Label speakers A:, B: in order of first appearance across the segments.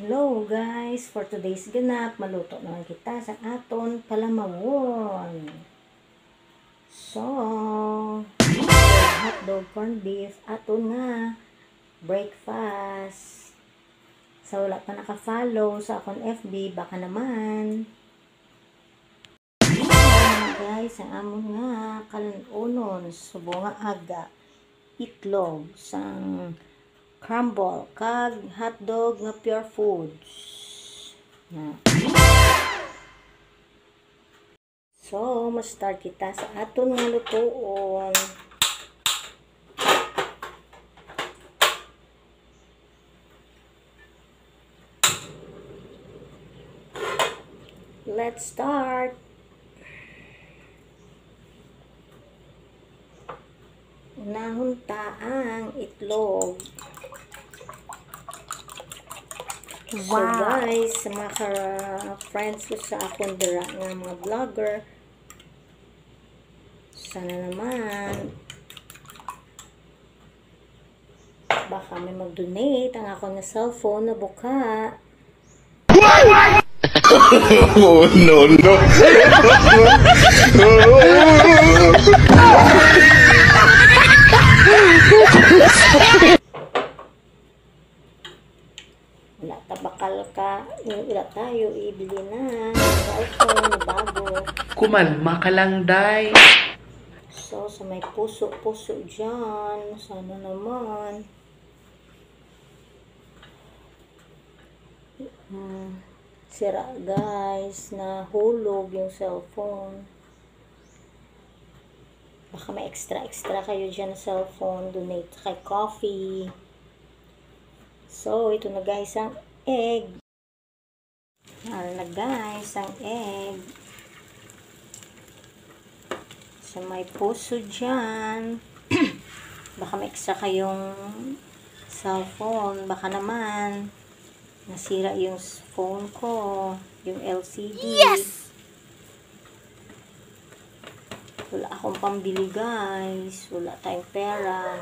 A: Hello guys, for today's ganap, maluto naman kita sa aton palamawon. So, hotdog, corned beef, aton nga breakfast. Sa wala pa naka-follow sa akong FB, baka naman. Guys, ang amon nga kalunon, subo nga aga, itlog, sang crumble, kag hotdog nga pure foods. So, ma-start kita sa aton nga lutuon. Let's start. Unahon ta ang itlog.
B: Wow.
A: So guys, sa mga friends ko sa akong dira nga mga vlogger, sana naman baka may mag-donate ang akong nga cellphone na buka.
C: Oh, no, no.
A: Wala tabakal ka, wala tayo, ibili na cellphone na bago.
B: Kumalma ka lang, day.
A: So, sa may puso-puso dyan, sana naman. Sira guys, nahulog yung cellphone. Baka may extra kayo dyan na cellphone, donate kay coffee. So, ito na guys ang egg. Ano na guys ang egg. Sa may puso dyan. Baka may extra kayong cellphone. Baka naman nasira yung phone ko, yung LCD.
B: Yes!
A: Wala akong pambili guys. Wala tayong pera.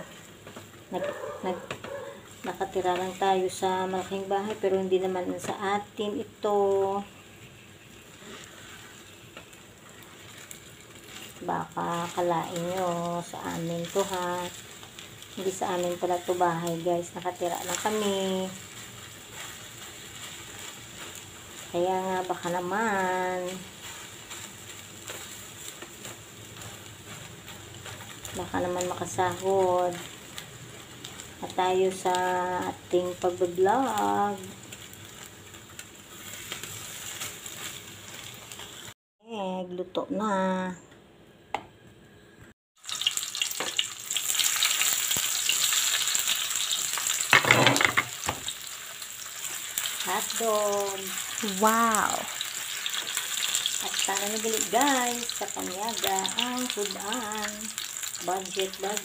A: Nakatira lang tayo sa malaking bahay pero hindi naman sa atin ito. Baka kalain nyo sa amin to ha. Hindi sa amin pala to bahay guys. Nakatira lang kami. Kaya nga baka naman makasahod at tayo sa ating pagbablog. Luto na. Hotdog.
B: Wow.
A: At sana nabili guys sa Panyaga ang sudan. Budget pag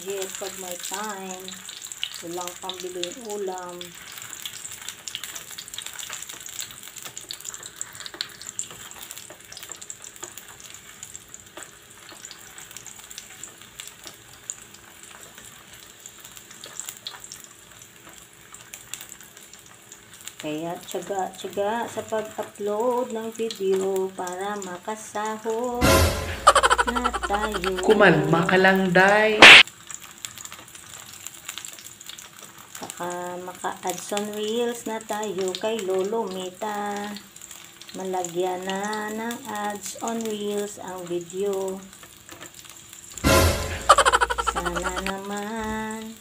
A: may time. Walang pambili ulam. Kaya tiyaga sa pag-upload ng video para makasahod na tayo.
B: Kumalma ka lang, day.
A: Saka maka-ads on reels na tayo kay Lolo Mita. Malagyan na ng ads on reels ang video. Sana naman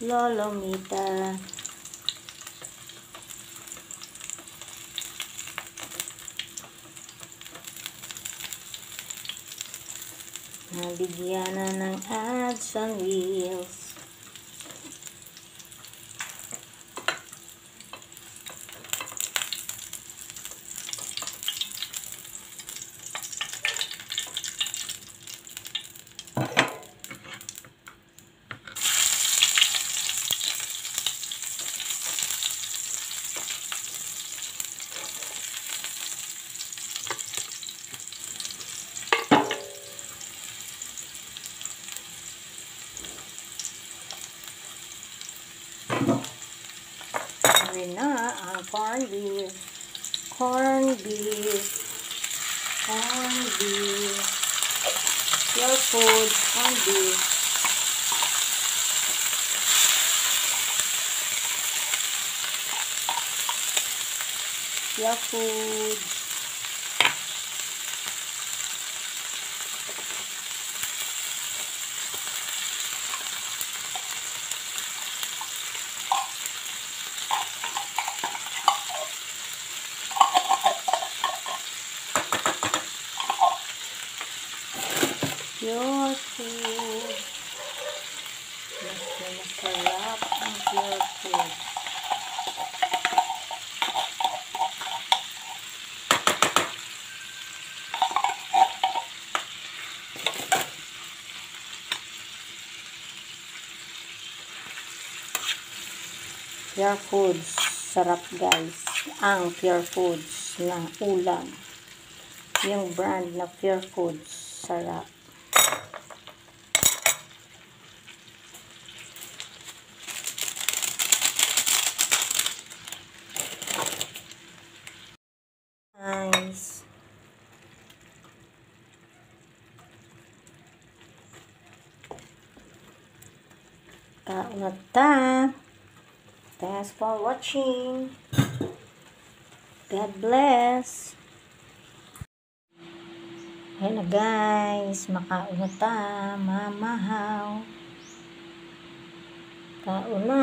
A: Lolo Mita. Nabigyan na ng ads on reels. rin na ang corned beef. Corned beef. Corned beef. Pure food. Corned beef. Pure food. Pure food. Mas masarap ang pure food. Pure foods. Sarap guys. Ang pure foods na ulam. Yung brand na pure foods. Sarap. Nice. Kain na ta. Thanks for watching. God bless. Ayan na guys. Makain na ta. Mamahaw. Kain na.